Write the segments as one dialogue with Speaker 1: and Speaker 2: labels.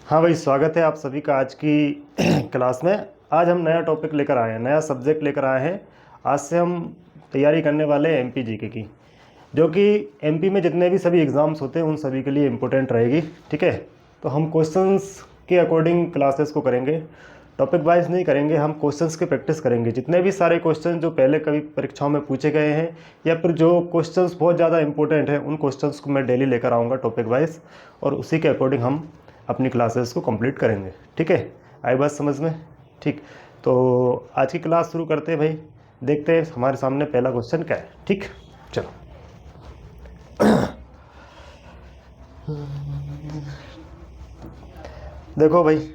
Speaker 1: हाँ भाई, स्वागत है आप सभी का आज की क्लास में। आज हम नया टॉपिक लेकर आए हैं, नया सब्जेक्ट लेकर आए हैं। आज से हम तैयारी करने वाले हैं एमपी जीके की, जो कि एमपी में जितने भी सभी एग्ज़ाम्स होते हैं उन सभी के लिए इम्पोर्टेंट रहेगी। ठीक है, तो हम क्वेश्चंस के अकॉर्डिंग क्लासेस को करेंगे, टॉपिक वाइज नहीं करेंगे। हम क्वेश्चंस की प्रैक्टिस करेंगे, जितने भी सारे क्वेश्चन जो पहले कभी परीक्षाओं में पूछे गए हैं या फिर जो क्वेश्चंस बहुत ज़्यादा इंपॉर्टेंट हैं उन क्वेश्चंस को मैं डेली लेकर आऊँगा टॉपिक वाइज, और उसी के अकॉर्डिंग हम अपनी क्लासेस को कंप्लीट करेंगे। ठीक है, आई बात समझ में? ठीक, तो आज की क्लास शुरू करते हैं भाई। देखते हैं हमारे सामने पहला क्वेश्चन क्या है। ठीक, चलो। देखो भाई,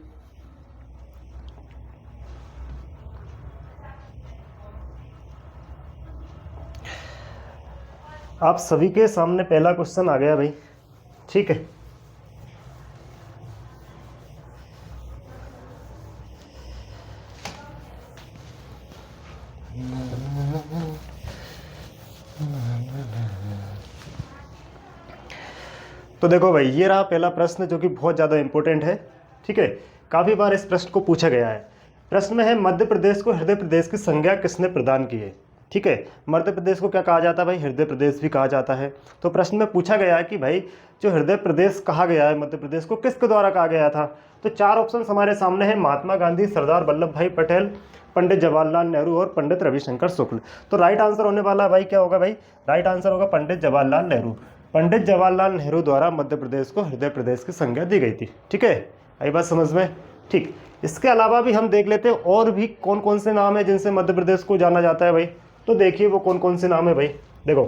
Speaker 1: आप सभी के सामने पहला क्वेश्चन आ गया भाई। ठीक है, तो देखो भाई, ये रहा पहला प्रश्न जो कि बहुत ज़्यादा इंपॉर्टेंट है। ठीक है, काफ़ी बार इस प्रश्न को पूछा गया है। प्रश्न में है, मध्य प्रदेश को हृदय प्रदेश की संज्ञा किसने प्रदान की है? ठीक है, मध्य प्रदेश को क्या कहा जाता है भाई? हृदय प्रदेश भी कहा जाता है। तो प्रश्न में पूछा गया है कि भाई जो हृदय प्रदेश कहा गया है मध्य प्रदेश को, किसके द्वारा कहा गया था? तो चार ऑप्शन हमारे सामने है, महात्मा गांधी, सरदार वल्लभ भाई पटेल, पंडित जवाहरलाल नेहरू और पंडित रविशंकर शुक्ल। तो राइट आंसर होने वाला भाई क्या होगा भाई? राइट आंसर होगा पंडित जवाहरलाल नेहरू। पंडित जवाहरलाल नेहरू द्वारा मध्य प्रदेश को हृदय प्रदेश की संज्ञा दी गई थी। ठीक है, आई बात समझ में? ठीक, इसके अलावा भी हम देख लेते हैं और भी कौन कौन से नाम है जिनसे मध्य प्रदेश को जाना जाता है भाई। तो देखिए वो कौन कौन से नाम है भाई। देखो,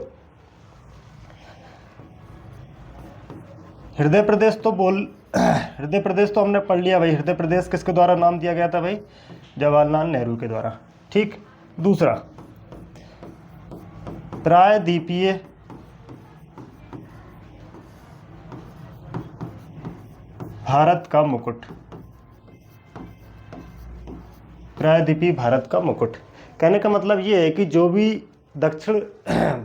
Speaker 1: हृदय प्रदेश तो हृदय प्रदेश तो हमने पढ़ लिया भाई। हृदय प्रदेश किसके द्वारा नाम दिया गया था भाई? जवाहरलाल नेहरू के द्वारा। ठीक, दूसरा, प्रायद्वीपीय भारत का मुकुट। प्रायद्वीपीय भारत का मुकुट कहने का मतलब ये है कि जो भी दक्षिण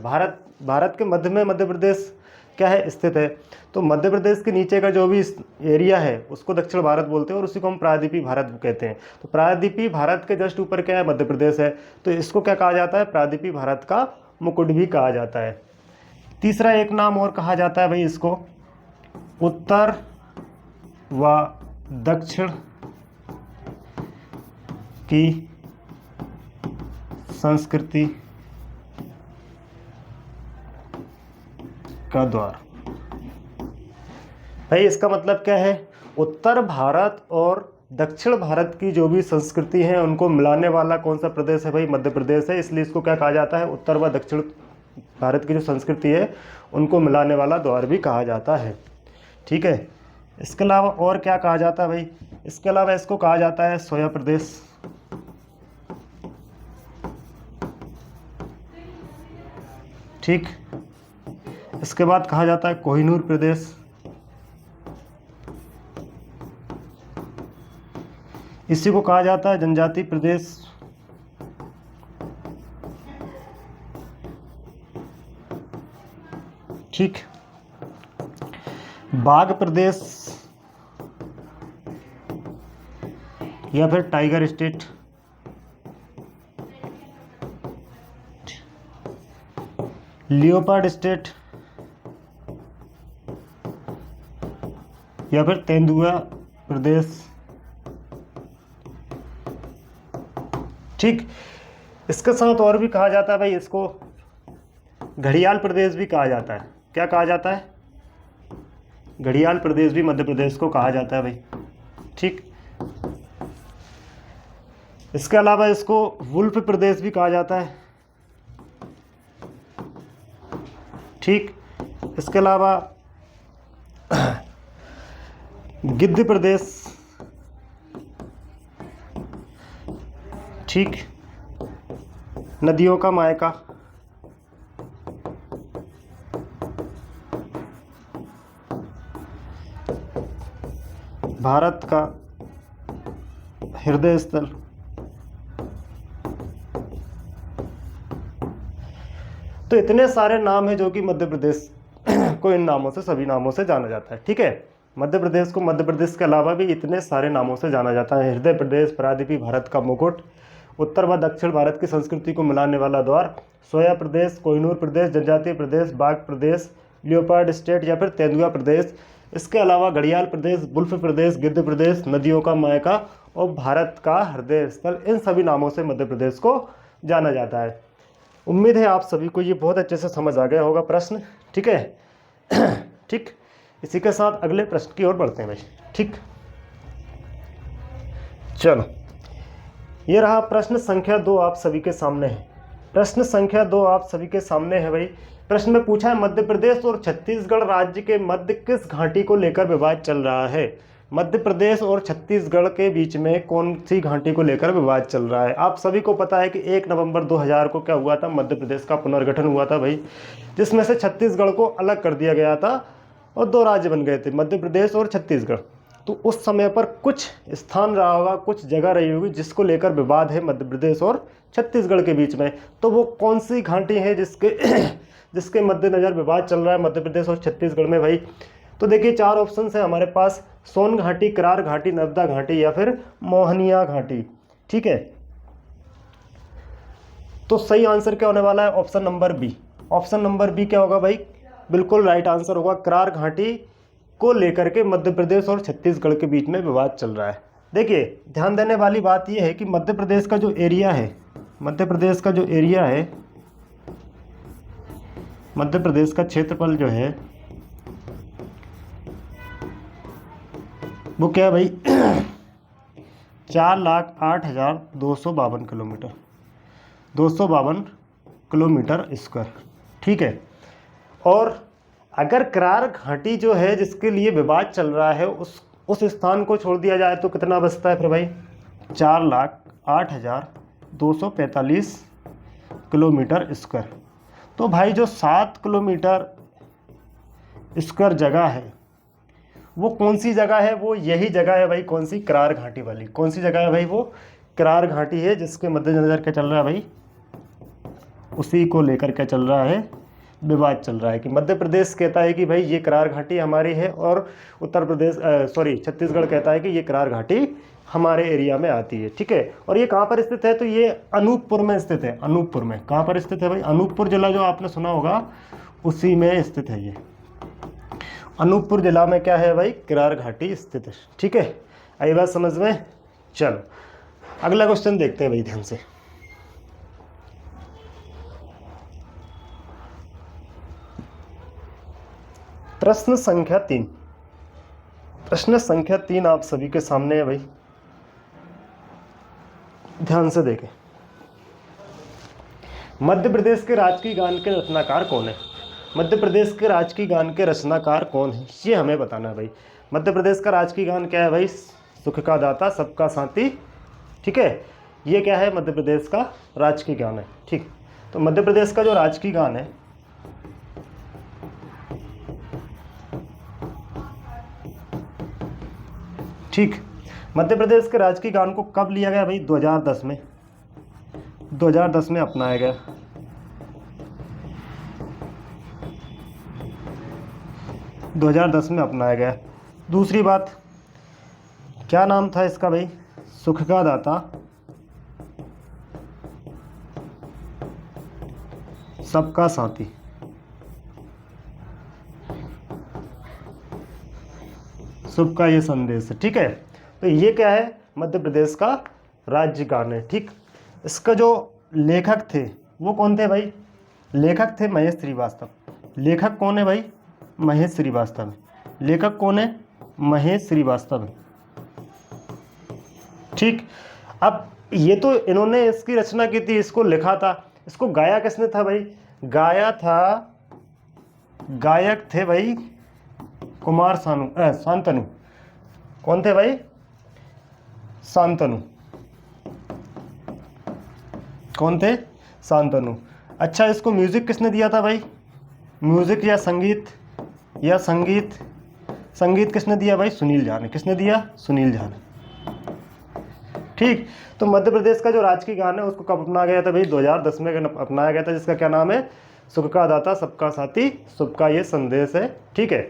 Speaker 1: भारत के मध्य में मध्य प्रदेश क्या है, स्थित है। तो मध्य प्रदेश के नीचे का जो भी एरिया है उसको दक्षिण भारत बोलते हैं और उसी को हम प्रायद्वीपीय भारत कहते हैं। तो प्रायद्वीपीय भारत के जस्ट ऊपर क्या है? मध्य प्रदेश है। तो इसको क्या कहा जाता है? प्रायद्वीपीय भारत का मुकुट भी कहा जाता है। तीसरा एक नाम और कहा जाता है भाई इसको, उत्तर व दक्षिण की संस्कृति का द्वार। भाई इसका मतलब क्या है? उत्तर भारत और दक्षिण भारत की जो भी संस्कृति है उनको मिलाने वाला कौन सा प्रदेश है भाई? मध्य प्रदेश है। इसलिए इसको क्या कहा जाता है? उत्तर व दक्षिण भारत की जो संस्कृति है उनको मिलाने वाला द्वार भी कहा जाता है। ठीक है, इसके अलावा और क्या कहा जाता है भाई? इसके अलावा इसको कहा जाता है सोया प्रदेश। ठीक, इसके बाद कहा जाता है कोहिनूर प्रदेश। इसी को कहा जाता है जनजाति प्रदेश। ठीक, बाघ प्रदेश या फिर टाइगर स्टेट। लियोपार्ड स्टेट या फिर तेंदुआ प्रदेश। ठीक, इसके साथ और भी कहा जाता है भाई, इसको घड़ियाल प्रदेश भी कहा जाता है। क्या कहा जाता है? घड़ियाल प्रदेश भी मध्य प्रदेश को कहा जाता है भाई। ठीक, इसके अलावा इसको वुल्फ प्रदेश भी कहा जाता है। ठीक, इसके अलावा गिद्ध प्रदेश। ठीक, नदियों का मायका। भारत का हृदय स्थल। तो इतने सारे नाम हैं जो कि मध्य प्रदेश को इन नामों से, सभी नामों से जाना जाता है। ठीक है, मध्य प्रदेश को मध्य प्रदेश के अलावा भी इतने सारे नामों से जाना जाता है। हृदय प्रदेश, प्रायद्वीपीय भारत का मुकुट, उत्तर व दक्षिण भारत की संस्कृति को मिलाने वाला द्वार, सोया प्रदेश, कोहिनूर प्रदेश, जनजातीय प्रदेश, बाघ प्रदेश, लियोपार्ड स्टेट या फिर तेंदुआ प्रदेश। इसके अलावा घड़ियाल प्रदेश, बुल्फ प्रदेश, गिद्ध प्रदेश, नदियों का मायका और भारत का हृदय स्थल, इन सभी नामों से मध्य प्रदेश को जाना जाता है। उम्मीद है आप सभी को ये बहुत अच्छे से समझ आ गया होगा प्रश्न, ठीक है। ठीक, इसी के साथ अगले प्रश्न की ओर बढ़ते हैं भाई। ठीक, चलो, ये रहा प्रश्न संख्या 2 आप सभी के सामने है। प्रश्न संख्या 2 आप सभी के सामने है भाई। प्रश्न में पूछा है मध्य प्रदेश और छत्तीसगढ़ राज्य के मध्य किस घाटी को लेकर विवाद चल रहा है। मध्य प्रदेश और छत्तीसगढ़ के बीच में कौन सी घाटी को लेकर विवाद चल रहा है। आप सभी को पता है कि 1 नवंबर 2000 को क्या हुआ था, मध्य प्रदेश का पुनर्गठन हुआ था भाई, जिसमें से छत्तीसगढ़ को अलग कर दिया गया था और 2 राज्य बन गए थे, मध्य प्रदेश और छत्तीसगढ़। तो उस समय पर कुछ स्थान रहा होगा, कुछ जगह रही होगी जिसको लेकर विवाद है मध्य प्रदेश और छत्तीसगढ़ के बीच में। तो वो कौन सी घाटी है जिसके मद्देनज़र विवाद चल रहा है मध्य प्रदेश और छत्तीसगढ़ में भाई। तो देखिए 4 ऑप्शन है हमारे पास, सोन घाटी, करार घाटी, नर्मदा घाटी या फिर मोहनिया घाटी। ठीक है, तो सही आंसर क्या होने वाला है, option number B. Option number B क्या होगा भाई, बिल्कुल राइट आंसर होगा। करार घाटी को लेकर के मध्य प्रदेश और छत्तीसगढ़ के बीच में विवाद चल रहा है। देखिए ध्यान देने वाली बात यह है कि मध्य प्रदेश का जो एरिया है, मध्य प्रदेश का जो एरिया है, मध्य प्रदेश का क्षेत्रफल जो है वो क्या है भाई 4,08,252 किलोमीटर, 252 किलोमीटर स्क्वायर। ठीक है, और अगर करार घाटी जो है जिसके लिए विवाद चल रहा है उस स्थान को छोड़ दिया जाए तो कितना बचता है फिर भाई, 4,08,245 किलोमीटर स्क्वायर। तो भाई जो 7 किलोमीटर स्क्वायर जगह है वो कौन सी जगह है, वो यही जगह है भाई, कौन सी, करार घाटी वाली। कौन सी जगह है भाई, वो करार घाटी है, जिसके मद्देनजर क्या चल रहा है भाई, उसी को लेकर क्या चल रहा है, विवाद चल रहा है कि मध्य प्रदेश कहता है कि भाई ये करार घाटी हमारी है और उत्तर प्रदेश छत्तीसगढ़ कहता है कि ये करार घाटी हमारे एरिया में आती है। ठीक है, और ये कहाँ पर स्थित है, तो ये अनूपपुर में स्थित है। अनूपपुर में कहाँ पर स्थित है भाई, अनूपपुर जिला जो आपने सुना होगा उसी में स्थित है। ये अनूपपुर जिला में क्या है भाई, करार घाटी स्थित है। ठीक है, आई बात समझ में। चलो अगला क्वेश्चन देखते हैं भाई ध्यान से। प्रश्न संख्या 3, प्रश्न संख्या 3 आप सभी के सामने है भाई, ध्यान से देखें। मध्य प्रदेश के राजकीय गान के रचनाकार कौन है। मध्य प्रदेश के राजकीय गान के रचनाकार कौन है, ये हमें बताना है भाई। मध्य प्रदेश का राजकीय गान क्या है भाई, सुख का दाता सबका साथी। ठीक है, ये क्या है, मध्य प्रदेश का राजकीय गान है। ठीक, तो मध्य प्रदेश का जो राजकीय गान है ठीक, मध्य प्रदेश के राजकीय गान को कब लिया गया भाई, 2010 में, 2010 में अपनाया गया। में अपनाया गया। दूसरी बात, क्या नाम था इसका भाई, सुख का दाता सबका साथी। शुभ का ये संदेश है। ठीक है, तो ये क्या है, मध्य प्रदेश का राज्य गान है। ठीक, इसका जो लेखक थे वो कौन थे भाई, लेखक थे महेश श्रीवास्तव। लेखक कौन है भाई, महेश श्रीवास्तव। लेखक कौन है, महेश श्रीवास्तव। ठीक, अब ये तो इन्होंने इसकी रचना की थी, इसको लिखा था, इसको गाया किसने था भाई, गाया था, गायक थे भाई कुमार शांतनु। कौन थे भाई, शांतनु। कौन थे, शांतनु। अच्छा, इसको म्यूजिक किसने दिया था भाई, म्यूजिक या संगीत संगीत किसने दिया भाई, सुनील झा ने। किसने दिया, सुनील झा ने। ठीक, तो मध्य प्रदेश का जो राजकीय गान है उसको कब अपनाया गया था भाई, 2010 में अपनाया गया था, जिसका क्या नाम है, सुख का दाता सबका साथी शुभ का ये संदेश है। ठीक है,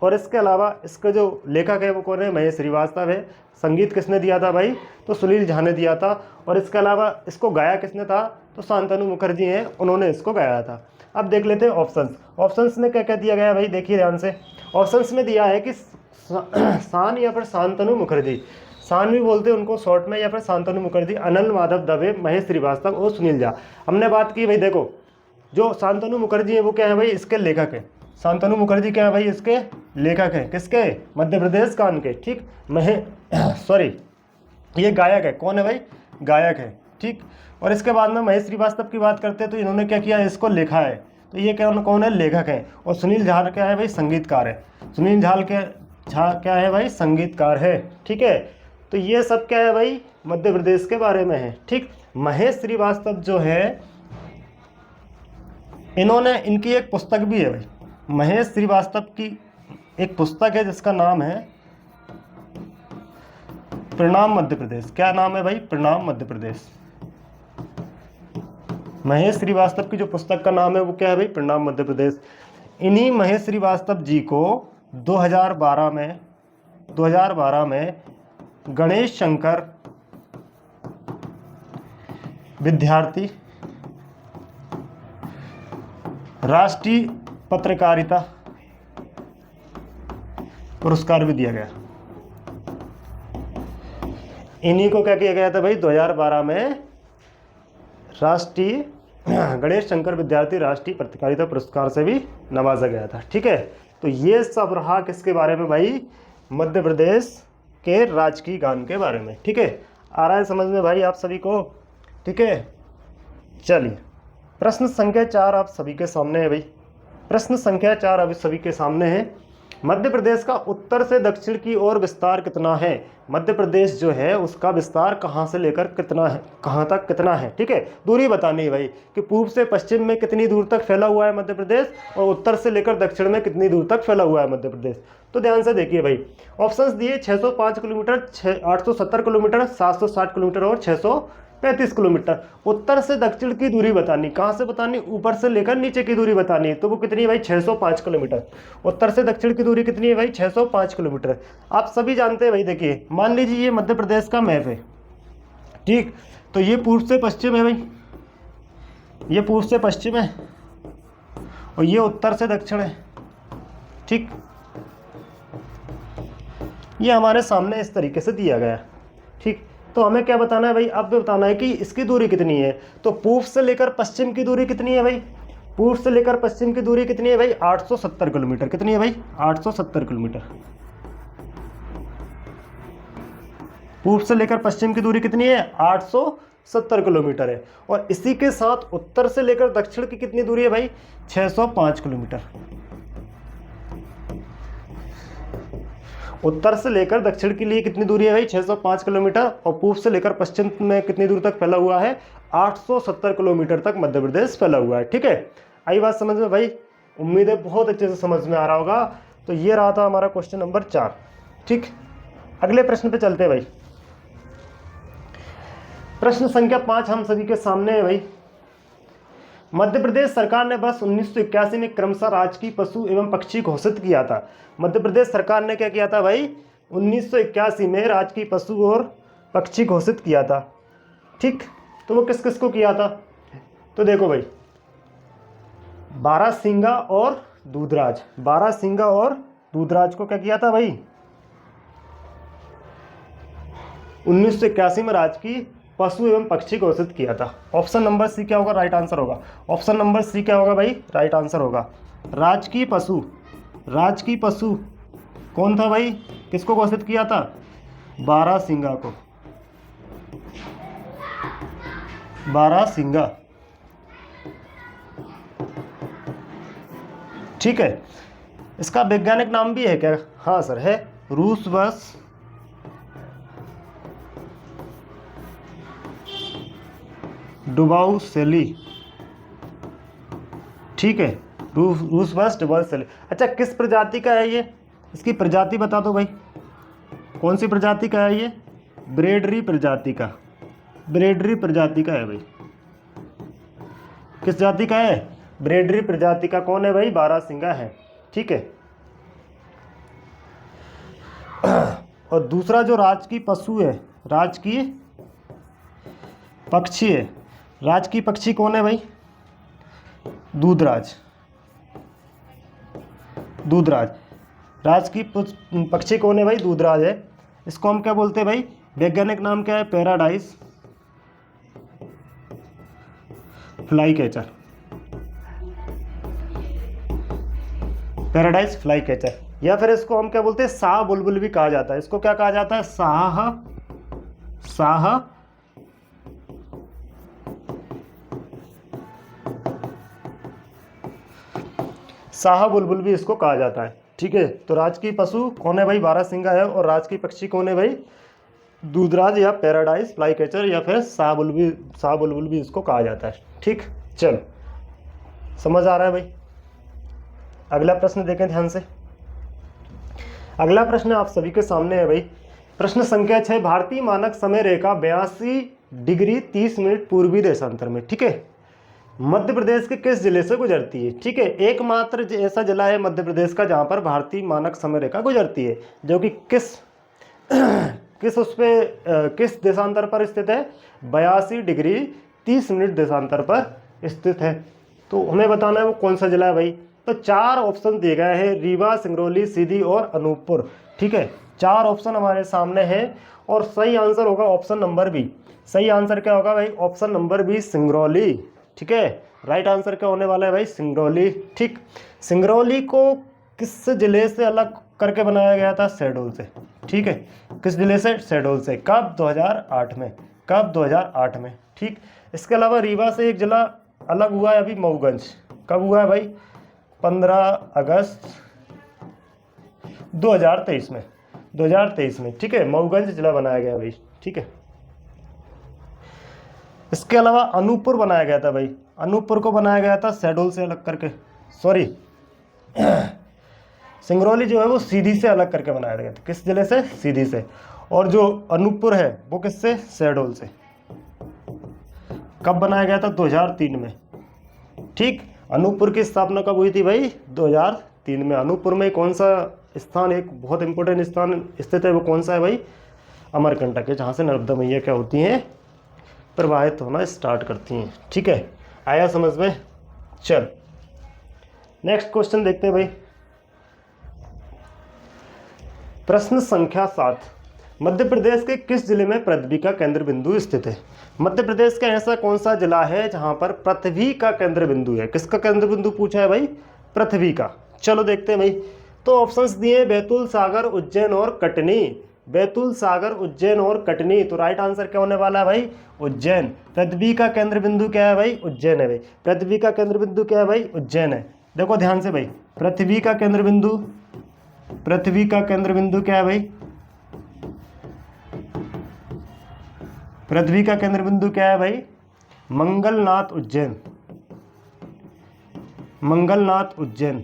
Speaker 1: और इसके अलावा इसका जो लेखक है वो कौन है, महेश श्रीवास्तव है। संगीत किसने दिया था भाई, तो सुनील झा ने दिया था। और इसके अलावा इसको गाया किसने था, तो शांतनु मुखर्जी हैं, उन्होंने इसको गाया था। अब देख लेते हैं ऑप्शंस। ऑप्शंस में क्या क्या दिया गया है भाई, देखिए ध्यान से। ऑप्शंस में दिया है कि शान या फिर शांतनु मुखर्जी, शान भी बोलते हैं उनको शॉर्ट में, या फिर शांतनु मुखर्जी, अनिल माधव दवे, महेश श्रीवास्तव और सुनील झा। हमने बात की भाई, देखो जो शांतनु मुखर्जी है वो क्या है भाई, इसके लेखक है। शांतनु मुखर्जी क्या है भाई, इसके लेखक हैं, किसके, मध्य प्रदेश गान के, ठीक। सॉरी, ये गायक है, कौन है भाई, गायक है, ठीक। और इसके बाद में महेश श्रीवास्तव की बात करते हैं तो इन्होंने क्या किया, इसको लिखा है, तो ये क्या कौन है, लेखक है। और सुनील झा क्या है भाई, संगीतकार है। सुनील झा क्या है भाई, संगीतकार है, ठीक है। तो ये सब क्या है भाई, मध्य प्रदेश के बारे में है, ठीक। महेश श्रीवास्तव जो है, इन्होंने, इनकी एक पुस्तक भी है भाई, महेश श्रीवास्तव की एक पुस्तक है जिसका नाम है प्रणाम मध्य प्रदेश। क्या नाम है भाई, प्रणाम मध्य प्रदेश। महेश श्रीवास्तव की जो पुस्तक का नाम है वो क्या है भाई, प्रणाम मध्य प्रदेश। इन्हीं महेश श्रीवास्तव जी को 2012 में गणेश शंकर विद्यार्थी राष्ट्रीय पत्रकारिता पुरस्कार भी दिया गया। इन्हीं को क्या किया गया था भाई, 2012 में राष्ट्रीय गणेश शंकर विद्यार्थी राष्ट्रीय पत्रकारिता पुरस्कार से भी नवाजा गया था, ठीक है। तो ये सब रहा किसके बारे में भाई, मध्य प्रदेश के राजकीय गान के बारे में, ठीक है। आ रहा है समझ में भाई आप सभी को, ठीक है। चलिए प्रश्न संख्या 4 आप सभी के सामने है भाई। प्रश्न संख्या 4 अभी सभी के सामने है। मध्य प्रदेश का उत्तर से दक्षिण की ओर विस्तार कितना है। मध्य प्रदेश जो है उसका विस्तार कहाँ से लेकर कितना है, कहाँ तक कितना है, ठीक है। दूरी बतानी है भाई कि पूर्व से पश्चिम में कितनी दूर तक फैला हुआ है मध्य प्रदेश, और उत्तर से लेकर दक्षिण में कितनी दूर तक फैला हुआ है मध्य प्रदेश। तो ध्यान से देखिए भाई, ऑप्शंस दिए 605 किलोमीटर, 870 किलोमीटर, 760 किलोमीटर और 635 किलोमीटर। उत्तर से दक्षिण की दूरी बतानी, कहाँ से बतानी, ऊपर से लेकर नीचे की दूरी बतानी है, तो वो कितनी है भाई, 605 किलोमीटर। उत्तर से दक्षिण की दूरी कितनी है भाई, 605 किलोमीटर। आप सभी जानते हैं भाई, देखिए मान लीजिए ये मध्य प्रदेश का मैप है, ठीक। तो ये पूर्व से पश्चिम है भाई, ये पूर्व से पश्चिम है, और ये उत्तर से दक्षिण है, ठीक। ये हमारे सामने इस तरीके से दिया गया, ठीक। तो हमें क्या बताना है भाई, अब बताना है कि इसकी दूरी कितनी है। तो पूर्व से लेकर पश्चिम की दूरी कितनी है भाई, पूर्व से लेकर पश्चिम की दूरी कितनी है भाई, 870 किलोमीटर। कितनी है भाई, 870 किलोमीटर। पूर्व से लेकर पश्चिम की दूरी कितनी है, 870 किलोमीटर है। और इसी के साथ उत्तर से लेकर दक्षिण की कितनी दूरी है भाई, 605 किलोमीटर। उत्तर से लेकर दक्षिण के लिए कितनी दूरी है भाई, 605 किलोमीटर। और पूर्व से लेकर पश्चिम में कितनी दूर तक फैला हुआ है, 870 किलोमीटर तक मध्य प्रदेश फैला हुआ है, ठीक है। आई बात समझ में भाई, उम्मीद है बहुत अच्छे से समझ में आ रहा होगा। तो ये रहा था हमारा क्वेश्चन नंबर 4, ठीक। अगले प्रश्न पे चलते हैं भाई। प्रश्न संख्या 5 हम सभी के सामने है भाई। मध्य प्रदेश सरकार ने वर्ष 1981 में क्रमशः राजकीय पशु एवं पक्षी घोषित किया था। मध्य प्रदेश सरकार ने क्या किया था भाई, 1981 में राजकीय पशु और पक्षी घोषित किया था, ठीक। तो वो किस किस को किया था, तो देखो भाई, बारहसिंगा और दूधराज, बारहसिंगा और दूधराज को क्या किया था भाई, 1981 में राजकीय पशु एवं पक्षी घोषित किया था। ऑप्शन नंबर सी क्या होगा, राइट आंसर होगा। ऑप्शन नंबर सी क्या होगा भाई, राइट आंसर होगा। राजकीय पशु, राजकीय पशु कौन था भाई, किसको घोषित किया था, बारहसिंगा को, बारहसिंगा, ठीक है। इसका वैज्ञानिक नाम भी है क्या, हाँ सर है, रूसबस डुबाउसेली, ठीक है, रूसबस डुबाउसेली। अच्छा किस प्रजाति का है ये, इसकी प्रजाति बता दो भाई, कौन सी प्रजाति का है ये, ब्रेडरी प्रजाति का, ब्रेडरी प्रजाति का है भाई। किस जाति का है, ब्रेडरी प्रजाति का कौन है भाई, बारहसिंगा है, ठीक है। और दूसरा जो राजकीय पशु है, राजकीय पक्षी है, राजकीय पक्षी कौन है भाई? दूधराज। दूधराज राजकीय पक्षी कौन है भाई? दूधराज है। इसको हम क्या बोलते हैं भाई? वैज्ञानिक नाम क्या है? Paradise fly catcher. Paradise fly catcher, या फिर इसको हम क्या बोलते हैं? शाह बुलबुल भी कहा जाता है। इसको क्या कहा जाता है? शाह बुलबुल भी इसको कहा जाता है। ठीक है, तो राजकीय पशु कौन है भाई? बारहसिंगा है। और राजकीय पक्षी कौन है भाई? दूधराज या पैराडाइज फ्लाई कैचर या फिर शाह बुलबुल भी इसको कहा जाता है। ठीक, चलो समझ आ रहा है भाई? अगला प्रश्न देखें ध्यान से। अगला प्रश्न आप सभी के सामने है भाई। प्रश्न संख्या 6, भारतीय मानक समय रेखा 82 डिग्री 30 मिनट पूर्वी देशांतर में, ठीक है, मध्य प्रदेश के किस जिले से गुजरती है? ठीक है, एकमात्र ऐसा जिला है मध्य प्रदेश का जहां पर भारतीय मानक समय रेखा गुजरती है, जो कि किस किस देशांतर पर स्थित है? 82 डिग्री 30 मिनट देशांतर पर स्थित है। तो हमें बताना है वो कौन सा जिला है भाई। तो 4 ऑप्शन दिए गए हैं, रीवा, सिंगरौली, सीधी और अनूपपुर। ठीक है, 4 ऑप्शन हमारे सामने हैं और सही आंसर होगा ऑप्शन नंबर बी। सही आंसर क्या होगा भाई? Option number B, Singrauli. ठीक है, राइट आंसर क्या होने वाला है भाई? सिंगरौली। ठीक, सिंगरौली को किस जिले से अलग करके बनाया गया था? शहडोल से। ठीक है, किस जिले से? शहडोल से। कब? 2008 में। कब? 2008 में। ठीक, इसके अलावा रीवा से एक जिला अलग हुआ है अभी, मऊगंज। कब हुआ है भाई? 15 अगस्त 2023 में। 2023 में। ठीक है, मऊगंज जिला बनाया गया भाई। ठीक है, इसके अलावा अनूपपुर बनाया गया था भाई। अनूपपुर को बनाया गया था शहडोल से अलग करके, सॉरी सिंगरौली जो है वो सीधी से अलग करके बनाया गया था। किस जिले से? सीधी से। और जो अनूपपुर है वो किससे? शहडोल से। कब बनाया गया था? 2003 में। ठीक, अनूपपुर की स्थापना कब हुई थी भाई? 2003 में। अनूपपुर में कौन सा स्थान, एक बहुत इंपॉर्टेंट स्थान स्थित है, वो कौन सा है भाई? अमरकंटक है, जहाँ से नर्मदा मैया क्या होती हैं? प्रवाहित होना स्टार्ट करती हैं। ठीक है, आया समझ में? चल नेक्स्ट क्वेश्चन देखते हैं भाई। प्रश्न संख्या 7, मध्य प्रदेश के किस जिले में पृथ्वी का केंद्र बिंदु स्थित है? मध्य प्रदेश का ऐसा कौन सा जिला है जहां पर पृथ्वी का केंद्र बिंदु है? किसका केंद्र बिंदु पूछा है भाई? पृथ्वी का। चलो देखते हैं भाई। तो ऑप्शंस दिए बैतूल, सागर, उज्जैन और कटनी। बैतूल, सागर, उज्जैन और कटनी। तो राइट आंसर क्या होने वाला है भाई? उज्जैन। पृथ्वी का केंद्र बिंदु क्या है भाई? उज्जैन है भाई। पृथ्वी का केंद्र बिंदु क्या है भाई? उज्जैन है। देखो ध्यान से भाई, पृथ्वी का केंद्र बिंदु क्या है भाई? पृथ्वी का केंद्र बिंदु क्या है भाई? मंगलनाथ, उज्जैन। मंगलनाथ, उज्जैन।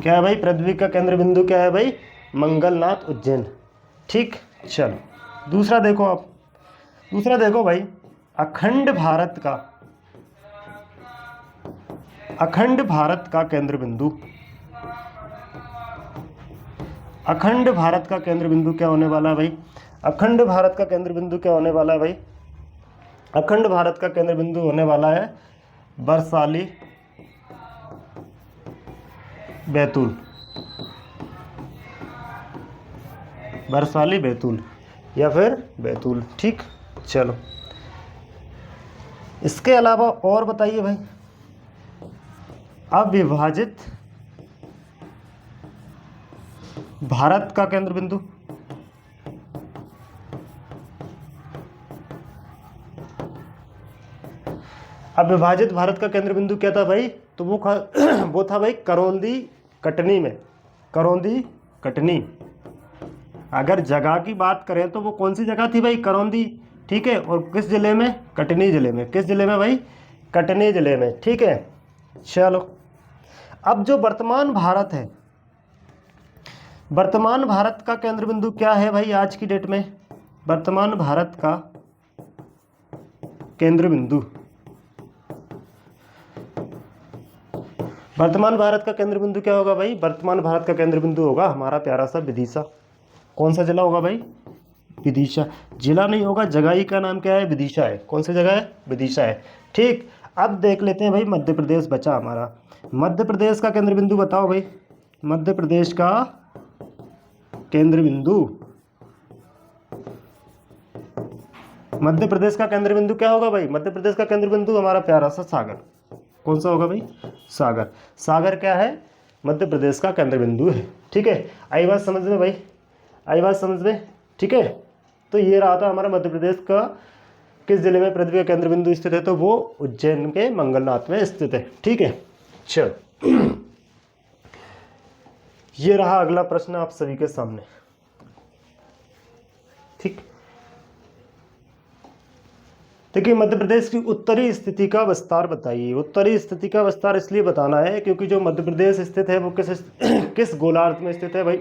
Speaker 1: क्या है भाई? पृथ्वी का केंद्र बिंदु क्या है भाई? मंगलनाथ, उज्जैन। ठीक, चलो दूसरा देखो आप। दूसरा देखो भाई, अखंड भारत का केंद्र बिंदु, अखंड भारत का केंद्र बिंदु क्या होने वाला है भाई? अखंड भारत का केंद्र बिंदु क्या होने वाला है भाई? अखंड भारत का केंद्र बिंदु होने वाला है बरसाली, बैतूल। बरसाली, बैतूल या फिर बैतूल। ठीक, चलो इसके अलावा और बताइए भाई। अविभाजित भारत का केंद्र बिंदु, अविभाजित भारत का केंद्र बिंदु क्या था भाई? तो वो था भाई करौंदी, कटनी में। करौंदी, कटनी। अगर जगह की बात करें तो वो कौन सी जगह थी भाई? करौंदी। ठीक है, और किस जिले में? कटनी जिले में। किस जिले में भाई? कटनी जिले में। ठीक है, चलो अब जो वर्तमान भारत है, वर्तमान भारत का केंद्र बिंदु क्या है भाई आज की डेट में? वर्तमान भारत का केंद्र बिंदु, वर्तमान भारत का केंद्र बिंदु क्या होगा भाई? वर्तमान भारत का केंद्र बिंदु होगा हमारा प्यारा सा विदिशा। कौन सा जिला होगा भाई? विदिशा। जिला नहीं होगा, जगह ही का नाम क्या है? विदिशा है। कौन सी जगह है? विदिशा है। ठीक, अब देख लेते हैं भाई, मध्य प्रदेश बचा हमारा। मध्य प्रदेश का केंद्र बिंदु बताओ भाई। मध्य प्रदेश का केंद्र बिंदु, मध्य प्रदेश का केंद्र बिंदु क्या होगा भाई? मध्य प्रदेश का केंद्र बिंदु हमारा प्यारा सा सागर। कौन सा होगा भाई? सागर। सागर क्या है? मध्य प्रदेश का केंद्र बिंदु है। ठीक है, आई बात समझ में भाई? आई बात समझ में? ठीक है, तो ये रहा था हमारा मध्य प्रदेश का किस जिले में पृथ्वी का केंद्र बिंदु स्थित है, तो वो उज्जैन के मंगलनाथ में स्थित है। ठीक है, चल ये रहा अगला प्रश्न आप सभी के सामने। ठीक, देखिए मध्य प्रदेश की उत्तरी स्थिति का विस्तार बताइए। उत्तरी स्थिति का विस्तार इसलिए बताना है क्योंकि जो मध्य प्रदेश स्थित है वो किस गोलार्ध में स्थित है भाई?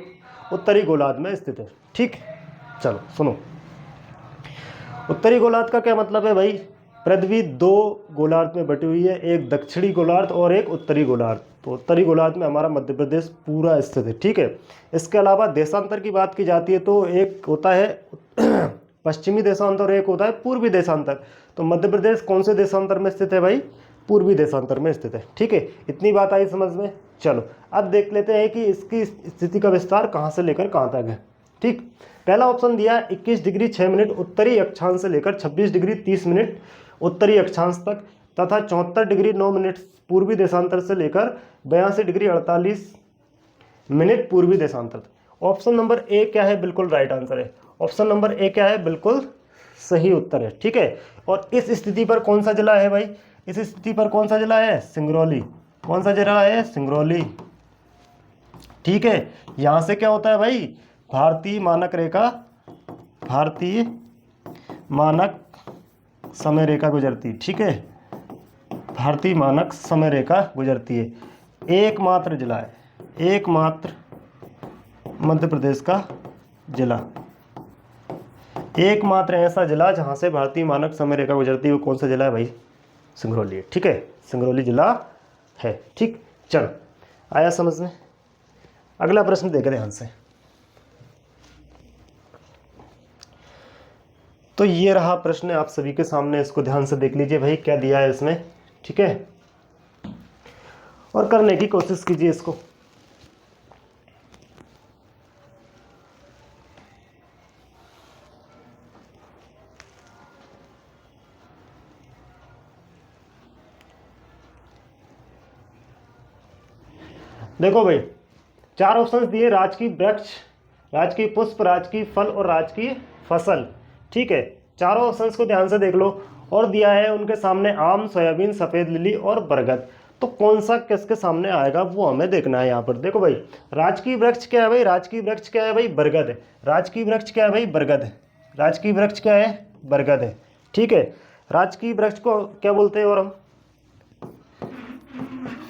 Speaker 1: उत्तरी गोलार्ध में स्थित है। ठीक, चलो सुनो, उत्तरी गोलार्ध का क्या मतलब है भाई? पृथ्वी दो गोलार्ध में बटी हुई है, एक दक्षिणी गोलार्ध और एक उत्तरी गोलार्ध। तो उत्तरी गोलार्ध में हमारा मध्य प्रदेश पूरा स्थित है। ठीक है, इसके अलावा देशांतर की बात की जाती है तो एक होता है पश्चिमी देशांतर और एक होता है पूर्वी देशांतर। तो मध्य प्रदेश कौन से देशांतर में स्थित है भाई? पूर्वी देशांतर में स्थित है। ठीक है, इतनी बात आई समझ में? चलो अब देख लेते हैं कि इसकी स्थिति का विस्तार कहाँ से लेकर कहाँ तक है। ठीक, पहला ऑप्शन दिया 21 डिग्री 6 मिनट उत्तरी अक्षांश से लेकर 26 डिग्री 30 मिनट उत्तरी अक्षांश तक, तथा 74 डिग्री 9 मिनट पूर्वी देशांतर से लेकर 82 डिग्री 48 मिनट पूर्वी देशांतर तक। ऑप्शन नंबर ए क्या है? बिल्कुल राइट आंसर है। ऑप्शन नंबर ए क्या है? बिल्कुल सही उत्तर है। ठीक है, और इस स्थिति पर कौन सा जिला है भाई? इस स्थिति पर कौन सा जिला है? सिंगरौली। कौन सा जिला है? सिंगरौली। ठीक है, यहां से क्या होता है भाई? भारतीय मानक रेखा, भारतीय मानक समय रेखा गुजरती। ठीक है, भारतीय मानक समय रेखा गुजरती है। एकमात्र जिला है, एकमात्र मध्य प्रदेश का जिला, एकमात्र ऐसा जिला जहां से भारतीय मानक समय रेखा गुजरती है, वो कौन सा जिला है भाई? सिंगरौली है। ठीक है, सिंगरौली जिला है। ठीक, चलो आया समझ में? अगला प्रश्न देखें ध्यान से। तो ये रहा प्रश्न आप सभी के सामने, इसको ध्यान से देख लीजिए भाई क्या दिया है इसमें। ठीक है, और करने की कोशिश कीजिए इसको। देखो भाई, चार ऑप्शंस दिए, राजकीय वृक्ष, राजकीय पुष्प, राजकीय फल और राजकीय फसल। ठीक है, चारों ऑप्शंस को ध्यान से देख लो। और दिया है उनके सामने आम, सोयाबीन, सफ़ेद लिली और बरगद। तो कौन सा किसके सामने आएगा वो हमें देखना है यहाँ पर। देखो भाई, राजकीय वृक्ष क्या है भाई? राजकीय वृक्ष क्या है भाई? बरगद है। राजकीय वृक्ष क्या है भाई? बरगद है। राजकीय वृक्ष क्या है? बरगद है। ठीक है, राजकीय वृक्ष को क्या बोलते हैं और हम?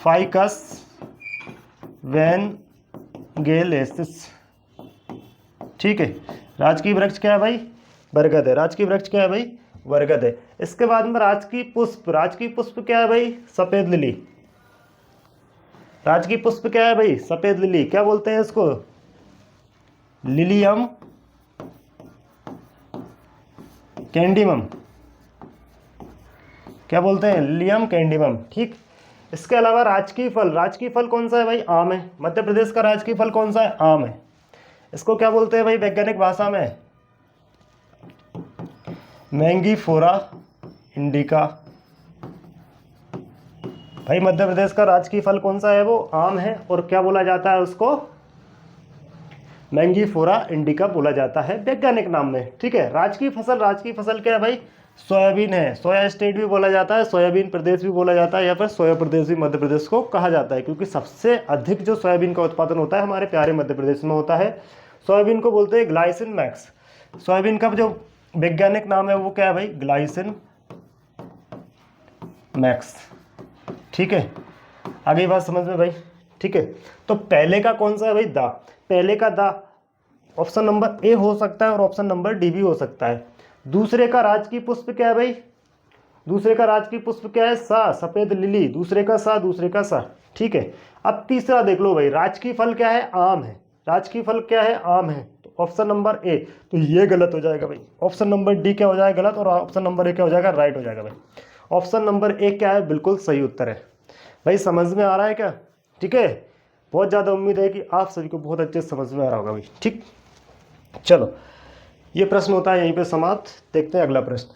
Speaker 1: फाइकस वैनगेलेसिस। ठीक है, राजकीय वृक्ष क्या है भाई? बरगद है। राजकीय वृक्ष क्या है भाई? बरगद है। इसके बाद में राजकीय पुष्प, राजकीय पुष्प क्या है भाई? सफेद लिली। राजकीय पुष्प क्या है भाई? सफेद लिली। क्या बोलते हैं इसको? लिलियम कैंडिमम। क्या बोलते हैं? लिलियम कैंडिमम। ठीक, इसके अलावा राजकीय फल, राजकीय फल कौन सा है भाई? आम है। मध्य प्रदेश का राजकीय फल कौन सा है? आम है। इसको क्या बोलते हैं भाई वैज्ञानिक भाषा में? मैंगीफोरा इंडिका। भाई मध्य प्रदेश का राजकीय फल कौन सा है? वो आम है। और क्या बोला जाता है उसको? मैंगीफोरा इंडिका बोला जाता है वैज्ञानिक नाम में। ठीक है, राजकीय फसल, राजकीय फसल क्या है भाई? सोयाबीन है। सोया स्टेट भी बोला जाता है, सोयाबीन प्रदेश भी बोला जाता है, या फिर सोया प्रदेश भी मध्य प्रदेश को कहा जाता है, क्योंकि सबसे अधिक जो सोयाबीन का उत्पादन होता है हमारे प्यारे मध्य प्रदेश में होता है। सोयाबीन को बोलते हैं ग्लाइसिन मैक्स। सोयाबीन का जो वैज्ञानिक नाम है वो क्या है भाई? Glycine max. ठीक है, आगे बात समझ में भाई? ठीक है, तो पहले का कौन सा है भाई? दा। पहले का दा ऑप्शन नंबर ए हो सकता है और ऑप्शन नंबर डी भी हो सकता है। दूसरे का राजकीय पुष्प क्या है भाई? दूसरे का राजकीय पुष्प क्या है? सा, सफेद लिली। दूसरे का सा, दूसरे का सा। ठीक है। अब तीसरा देख लो भाई, राजकीय फल क्या है? आम है। राजकीय फल क्या है? आम है। तो ऑप्शन नंबर ए, तो ये गलत हो जाएगा भाई। ऑप्शन नंबर डी क्या हो जाएगा? गलत। और ऑप्शन नंबर ए क्या हो जाएगा? राइट हो जाएगा भाई। ऑप्शन नंबर ए क्या है? बिल्कुल सही उत्तर है भाई। समझ में आ रहा है क्या? ठीक है। बहुत ज़्यादा उम्मीद है कि आप सभी को बहुत अच्छे से समझ में आ रहा होगा भाई। ठीक, चलो ये प्रश्न होता है यहीं पे समाप्त। देखते हैं अगला प्रश्न।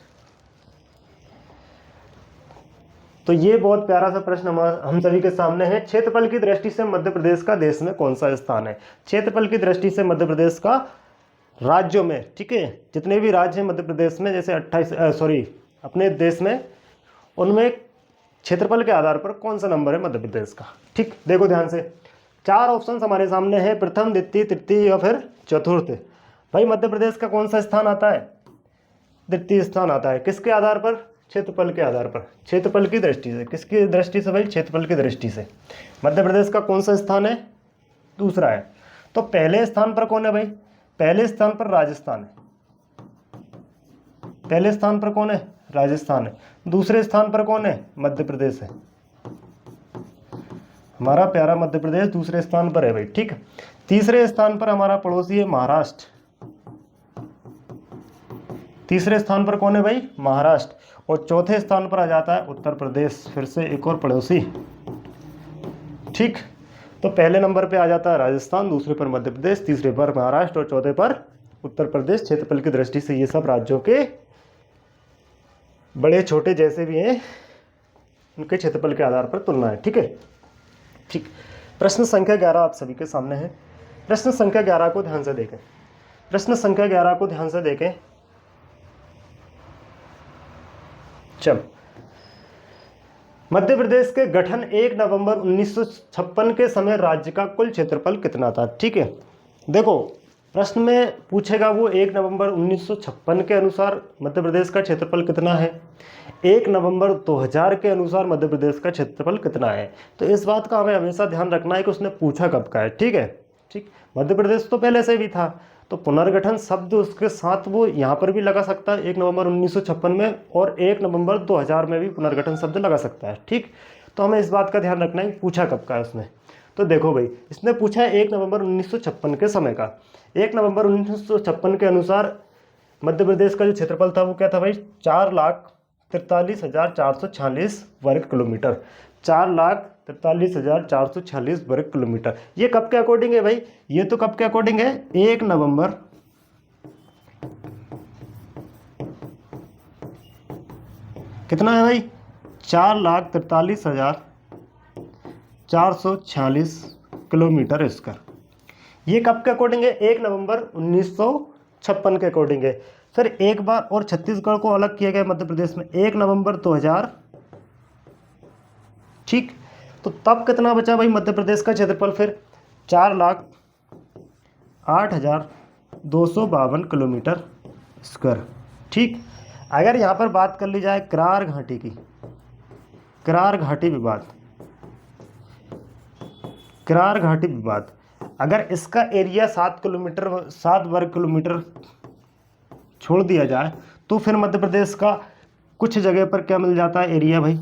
Speaker 1: तो ये बहुत प्यारा सा प्रश्न हम सभी के सामने है। क्षेत्रफल की दृष्टि से मध्य प्रदेश का देश में कौन सा स्थान है? क्षेत्रफल की दृष्टि से मध्य प्रदेश का राज्यों में, ठीक है, जितने भी राज्य हैं मध्य प्रदेश में, जैसे 28 अपने देश में, उनमें क्षेत्रफल के आधार पर कौन सा नंबर है मध्य प्रदेश का? ठीक, देखो ध्यान से। 4 ऑप्शन हमारे सामने है, प्रथम, द्वितीय, तृतीय या फिर चतुर्थ। भाई मध्य प्रदेश का कौन सा स्थान आता है? द्वितीय स्थान आता है। किसके आधार पर? क्षेत्रफल के आधार पर। क्षेत्रफल की दृष्टि से। किसकी दृष्टि से भाई? क्षेत्रफल की दृष्टि से। मध्य प्रदेश का कौन सा स्थान है? दूसरा है। तो पहले स्थान पर कौन है भाई? पहले स्थान पर राजस्थान है। पहले स्थान पर कौन है? राजस्थान है। दूसरे स्थान पर कौन है? मध्य प्रदेश है। हमारा प्यारा मध्य प्रदेश दूसरे स्थान पर है भाई। ठीक, तीसरे स्थान पर हमारा पड़ोसी है महाराष्ट्र। तीसरे स्थान पर कौन है भाई? महाराष्ट्र। और चौथे स्थान पर आ जाता है उत्तर प्रदेश, फिर से एक और पड़ोसी। ठीक, तो पहले नंबर पे आ जाता है राजस्थान, दूसरे पर मध्य प्रदेश, तीसरे पर महाराष्ट्र और चौथे पर उत्तर प्रदेश। क्षेत्रफल की दृष्टि से ये सब राज्यों के बड़े छोटे जैसे भी हैं, उनके क्षेत्रफल के आधार पर तुलना है। ठीक है। ठीक, प्रश्न संख्या 11 आप सभी के सामने है। प्रश्न संख्या 11 को ध्यान से देखें। प्रश्न संख्या 11 को ध्यान से देखें। चल, मध्य प्रदेश के गठन 1 नवंबर 1956 के समय राज्य का कुल क्षेत्रफल कितना था? ठीक है, देखो प्रश्न में पूछेगा वो 1 नवंबर 1956 के अनुसार मध्य प्रदेश का क्षेत्रफल कितना है, 1 नवंबर 2000 के अनुसार मध्य प्रदेश का क्षेत्रफल कितना है। तो इस बात का हमें हमेशा ध्यान रखना है कि उसने पूछा कब का है। ठीक है। ठीक, मध्य प्रदेश तो पहले से भी था, तो पुनर्गठन शब्द उसके साथ वो यहाँ पर भी लगा सकता है 1 नवंबर 1956 में, और 1 नवंबर 2000 में भी पुनर्गठन शब्द लगा सकता है। ठीक, तो हमें इस बात का ध्यान रखना है कि पूछा कब का है उसने। तो देखो भाई, इसने पूछा है 1 नवंबर 1956 के समय का। 1 नवंबर 1956 के अनुसार मध्य प्रदेश का जो क्षेत्रफल था वो क्या था भाई? 4,43,446 वर्ग किलोमीटर। 4,43,446 वर्ग किलोमीटर। ये कब के अकॉर्डिंग है भाई? ये तो कब के अकॉर्डिंग है? 1 नवंबर कितना है भाई? 4,43,446 किलोमीटर स्क्वायर। ये कब के अकॉर्डिंग है? 1 नवंबर 1956 के अकॉर्डिंग है। सर एक बार और छत्तीसगढ़ को अलग किया गया मध्य प्रदेश में 1 नवंबर 2000। ठीक, तो तब कितना बचा भाई मध्य प्रदेश का क्षेत्रफल? फिर 4,08,252 किलोमीटर स्क्वायर। ठीक, अगर यहाँ पर बात कर ली जाए करार घाटी की, करार घाटी विवाद, करार घाटी विवाद, अगर इसका एरिया 7 वर्ग किलोमीटर छोड़ दिया जाए तो फिर मध्य प्रदेश का कुछ जगह पर क्या मिल जाता है एरिया भाई?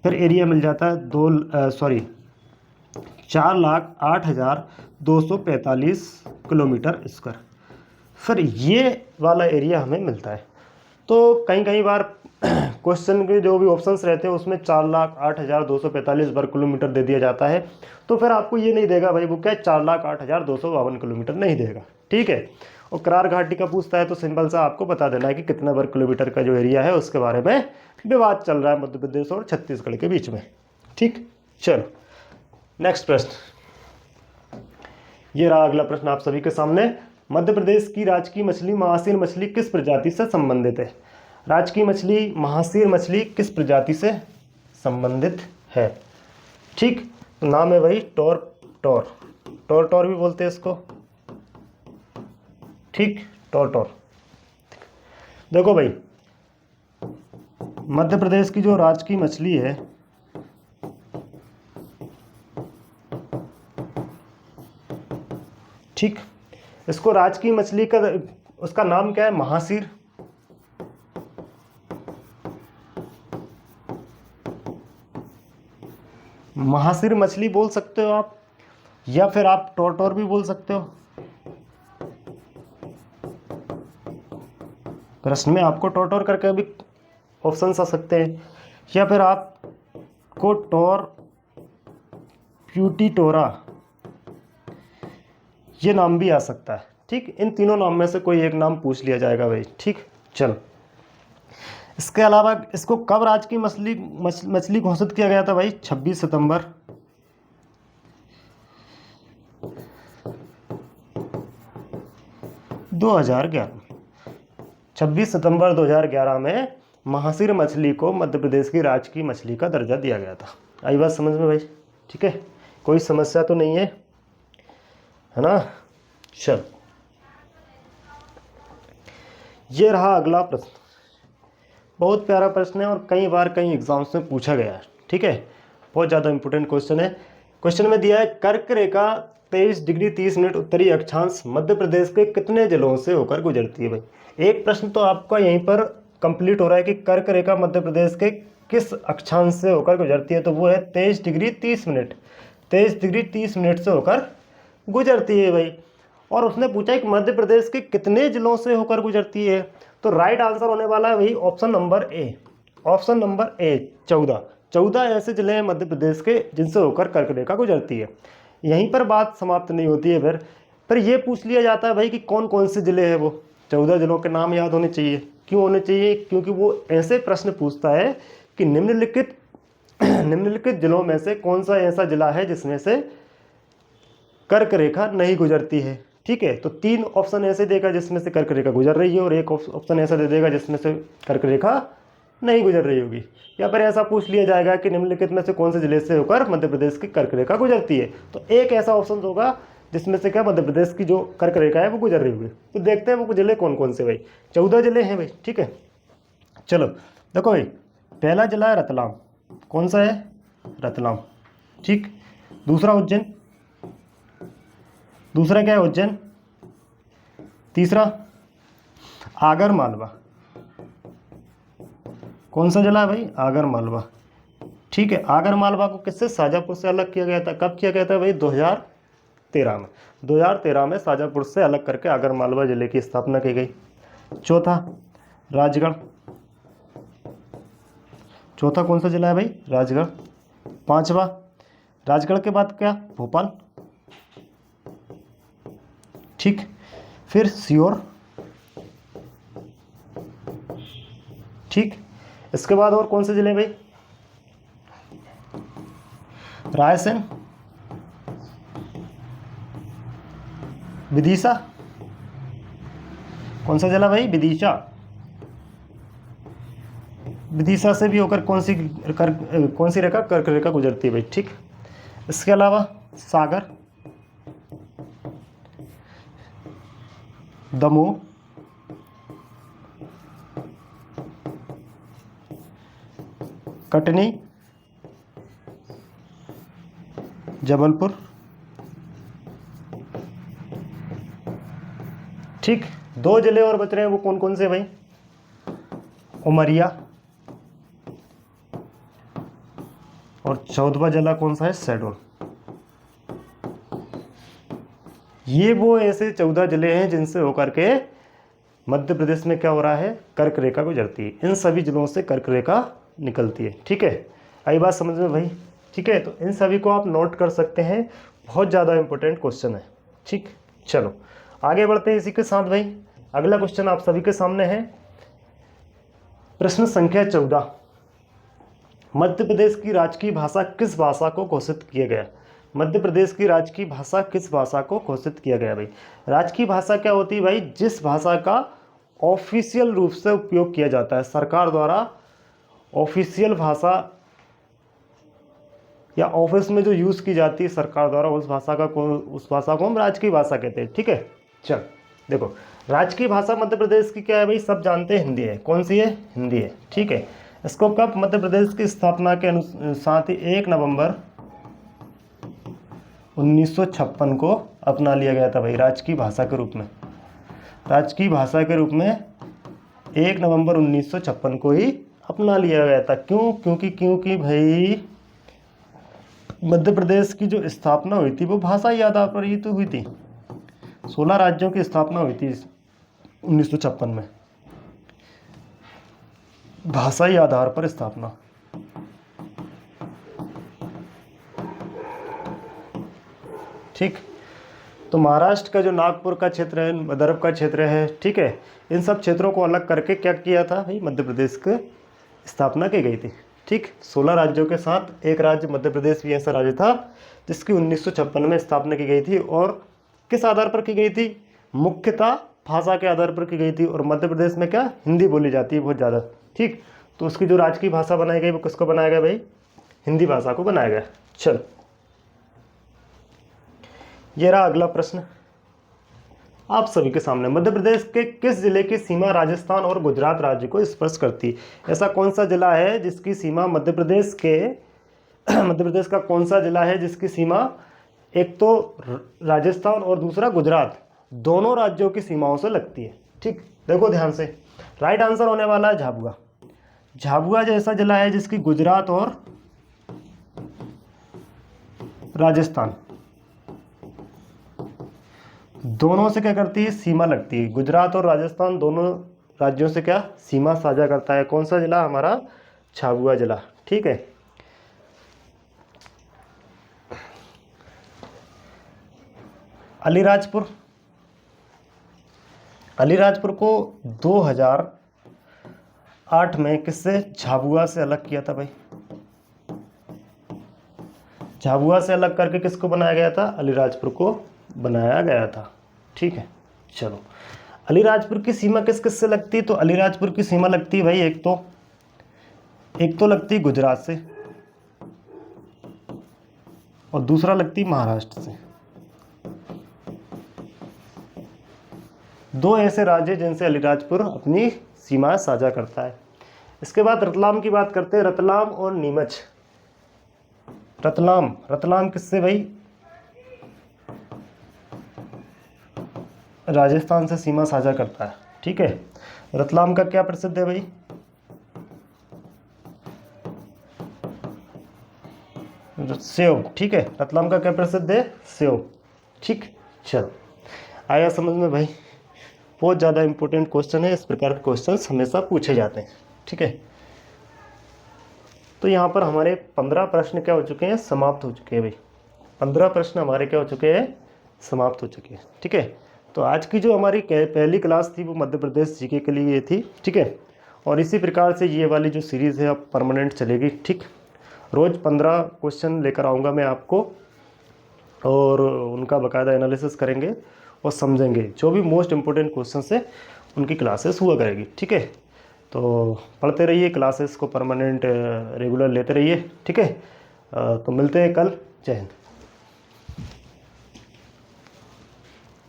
Speaker 1: फिर एरिया मिल जाता है 4,08,245 किलोमीटर स्क्वायर। फिर ये वाला एरिया हमें मिलता है। तो कई बार क्वेश्चन के जो भी ऑप्शंस रहते हैं उसमें 4,08,245 वर्ग किलोमीटर दे दिया जाता है, तो फिर आपको ये नहीं देगा भाई वो क्या 4,08,252 किलोमीटर नहीं देगा। ठीक है। और करार घाटी का पूछता है तो सिंपल सा आपको बता देना है कि कितना वर्ग किलोमीटर का जो एरिया है उसके बारे में विवाद चल रहा है मध्य प्रदेश और छत्तीसगढ़ के बीच में। ठीक, चलो नेक्स्ट प्रश्न। ये रहा अगला प्रश्न आप सभी के सामने। मध्य प्रदेश की राजकीय मछली महासीर मछली किस प्रजाति से संबंधित है? राजकीय मछली महासीर मछली किस प्रजाति से संबंधित है? ठीक, तो नाम है भाई टोर भी बोलते हैं इसको। ठीक, टोर। देखो भाई, मध्य प्रदेश की जो राजकीय मछली है ठीक, इसको राजकीय मछली का उसका नाम क्या है? महासीर। महासिर मछली बोल सकते हो आप, या फिर आप टोरटोर भी बोल सकते हो। प्रश्न में आपको टोरटोर करके भी ऑप्शंस आ सकते हैं, या फिर आपको टोर प्यूटीटोरा ये नाम भी आ सकता है। ठीक, इन तीनों नाम में से कोई एक नाम पूछ लिया जाएगा भाई। ठीक, चलो। इसके अलावा इसको कब राज की मछली घोषित किया गया था भाई? 26 सितंबर 2011। 26 सितंबर 2011 में महासिर मछली को मध्य प्रदेश की राज की मछली का दर्जा दिया गया था। आई बात समझ में भाई? ठीक है, कोई समस्या तो नहीं है ना? चल, ये रहा अगला प्रश्न। बहुत प्यारा प्रश्न है और कई बार कई एग्जाम्स में पूछा गया है। ठीक है, बहुत ज़्यादा इंपॉर्टेंट क्वेश्चन है। क्वेश्चन में दिया है कर्क रेखा 23 डिग्री 30 मिनट उत्तरी अक्षांश मध्य प्रदेश के कितने जिलों से होकर गुजरती है भाई? एक प्रश्न तो आपका यहीं पर कंप्लीट हो रहा है कि कर्क रेखा मध्य प्रदेश के किस अक्षांश से होकर गुजरती है, तो वो है 23 डिग्री 30 मिनट। 23 डिग्री 30 मिनट से होकर गुजरती है भाई। और उसने पूछा है कि मध्य प्रदेश के कितने जिलों से होकर गुजरती है, तो राइट आंसर होने वाला है भाई option number A. Option number A 14 ऐसे जिले हैं मध्य प्रदेश के जिनसे होकर कर्क रेखा गुजरती है। यहीं पर बात समाप्त नहीं होती है, फिर ये पूछ लिया जाता है भाई कि कौन कौन से जिले हैं वो। 14 जिलों के नाम याद होने चाहिए। क्यों होने चाहिए? क्योंकि वो ऐसे प्रश्न पूछता है कि निम्नलिखित जिलों में से कौन सा ऐसा जिला है जिसमें से कर्क रेखा नहीं गुजरती है। ठीक है, तो 3 ऑप्शन ऐसे देगा जिसमें से कर्क रेखा गुजर रही है और एक ऑप्शन ऐसा दे देगा जिसमें से कर्क रेखा नहीं गुजर रही होगी। या फिर ऐसा पूछ लिया जाएगा कि निम्नलिखित में से कौन से जिले से होकर मध्य प्रदेश की कर्क रेखा गुजरती है, तो एक ऐसा ऑप्शन होगा जिसमें से क्या मध्य प्रदेश की जो कर्क रेखा है वो गुजर रही होगी। तो देखते हैं वो जिले कौन कौन से भाई। 14 जिले हैं भाई। ठीक है, चलो देखो भाई, पहला जिला है रतलाम। कौन सा है? रतलाम। ठीक, दूसरा उज्जैन। दूसरा क्या है? उज्जैन। तीसरा आगर मालवा। कौन सा जिला है भाई? आगर मालवा। ठीक है, आगर मालवा को किससे? शाजापुर से अलग किया गया था। कब किया गया था भाई? 2013 में। 2013 में शाजापुर से अलग करके आगर मालवा जिले की स्थापना की गई। चौथा राजगढ़। चौथा कौन सा जिला है भाई? राजगढ़। पांचवा राजगढ़ के बाद क्या? भोपाल। ठीक, फिर सीहोर। ठीक, इसके बाद और कौन से जिले भाई? रायसेन, विदिशा। कौन सा जिला भाई? विदिशा। विदिशा से भी होकर कौन सी रेखा? कर्क रेखा गुजरती है भाई। ठीक, इसके अलावा सागर, दमोह, कटनी, जबलपुर। ठीक, 2 जिले और बच रहे हैं, वो कौन कौन से भाई? उमरिया, और 14वां जिला कौन सा है? शहडोल। ये वो ऐसे 14 जिले हैं जिनसे होकर के मध्य प्रदेश में क्या हो रहा है? कर्क रेखा गुजरती है। इन सभी जिलों से कर्क रेखा निकलती है। ठीक है, आई बात समझ में भाई? ठीक है, तो इन सभी को आप नोट कर सकते हैं, बहुत ज़्यादा इंपॉर्टेंट क्वेश्चन है। ठीक, चलो आगे बढ़ते हैं इसी के साथ भाई। अगला क्वेश्चन आप सभी के सामने है, प्रश्न संख्या 14। मध्य प्रदेश की राजकीय भाषा किस भाषा को घोषित किया गया? मध्य प्रदेश की राजकीय भाषा किस भाषा को घोषित किया गया भाई? राजकीय भाषा क्या होती है भाई? जिस भाषा का ऑफिशियल रूप से उपयोग किया जाता है, सरकार द्वारा ऑफिशियल भाषा या ऑफिस में जो यूज़ की जाती है सरकार द्वारा, उस भाषा को हम राजकीय भाषा कहते हैं। ठीक है, चल देखो, राजकीय भाषा मध्य प्रदेश की क्या है भाई? सब जानते हैं, हिंदी है। कौन सी है? हिंदी है। ठीक है, इसको कब मध्य प्रदेश की स्थापना के साथ ही 1 नवंबर 1956 को अपना लिया गया था भाई राजकीय भाषा के रूप में। राजकीय भाषा के रूप में 1 नवंबर 1956 को ही अपना लिया गया था। क्यों? क्योंकि भाई मध्य प्रदेश की जो स्थापना हुई थी वो भाषाई आधार पर ही तो हुई थी। 16 राज्यों की स्थापना हुई थी 1956 में, भाषाई आधार पर स्थापना। ठीक, तो महाराष्ट्र का जो नागपुर का क्षेत्र है, विदर्भ का क्षेत्र है, ठीक है, इन सब क्षेत्रों को अलग करके क्या किया था भाई, मध्य प्रदेश की स्थापना की गई थी। ठीक, 16 राज्यों के साथ एक राज्य मध्य प्रदेश भी ऐसा राज्य था जिसकी 1956 में स्थापना की गई थी। और किस आधार पर की गई थी, मुख्यतः भाषा के आधार पर की गई थी। और मध्य प्रदेश में क्या, हिंदी बोली जाती है बहुत ज़्यादा। ठीक, तो उसकी जो राजकीय भाषा बनाई गई वो किसको बनाया गया भाई, हिंदी भाषा को बनाया गया। चलो, ये रहा अगला प्रश्न आप सभी के सामने। मध्य प्रदेश के किस जिले की सीमा राजस्थान और गुजरात राज्य को स्पर्श करती है? ऐसा कौन सा जिला है जिसकी सीमा मध्य प्रदेश के मध्य प्रदेश का कौन सा जिला है जिसकी सीमा एक तो राजस्थान और दूसरा गुजरात, दोनों राज्यों की सीमाओं से लगती है? ठीक, देखो ध्यान से, राइट आंसर होने वाला है झाबुआ। झाबुआ जैसा जिला है जिसकी गुजरात और राजस्थान दोनों से क्या करती है, सीमा लगती है। गुजरात और राजस्थान दोनों राज्यों से क्या, सीमा साझा करता है। कौन सा जिला, हमारा झाबुआ जिला। ठीक है, अलीराजपुर, अलीराजपुर को 2008 में किससे, झाबुआ से अलग किया था भाई। झाबुआ से अलग करके किसको बनाया गया था, अलीराजपुर को बनाया गया था। ठीक है, चलो, अलीराजपुर की सीमा किस किस से लगती है, तो अलीराजपुर की सीमा लगती है भाई एक तो लगती है गुजरात से और दूसरा लगती है महाराष्ट्र से। दो ऐसे राज्य जिनसे अलीराजपुर अपनी सीमा साझा करता है। इसके बाद रतलाम की बात करते हैं, रतलाम और नीमच। रतलाम किससे भाई, राजस्थान से सीमा साझा करता है। ठीक है, रतलाम का क्या प्रसिद्ध है भाई, सेव। ठीक है, रतलाम का क्या प्रसिद्ध है, सेव। ठीक, चलो, आया समझ में भाई। बहुत ज़्यादा इंपॉर्टेंट क्वेश्चन है, इस प्रकार के क्वेश्चंस हमेशा पूछे जाते हैं। ठीक है, तो यहाँ पर हमारे 15 प्रश्न क्या हो चुके हैं, समाप्त हो चुके हैं भाई। 15 प्रश्न हमारे क्या हो चुके हैं, समाप्त हो चुके हैं। ठीक है, तो आज की जो हमारी पहली क्लास थी वो मध्य प्रदेश जीके के लिए थी। ठीक है, और इसी प्रकार से ये वाली जो सीरीज़ है अब परमानेंट चलेगी। ठीक, रोज़ 15 क्वेश्चन लेकर आऊँगा मैं आपको और उनका बाकायदा एनालिसिस करेंगे और समझेंगे। जो भी मोस्ट इम्पोर्टेंट क्वेश्चन है उनकी क्लासेस हुआ करेगी। ठीक है, तो पढ़ते रहिए, क्लासेस को परमानेंट रेगुलर लेते रहिए। ठीक है, तो मिलते हैं कल। जय हिंद।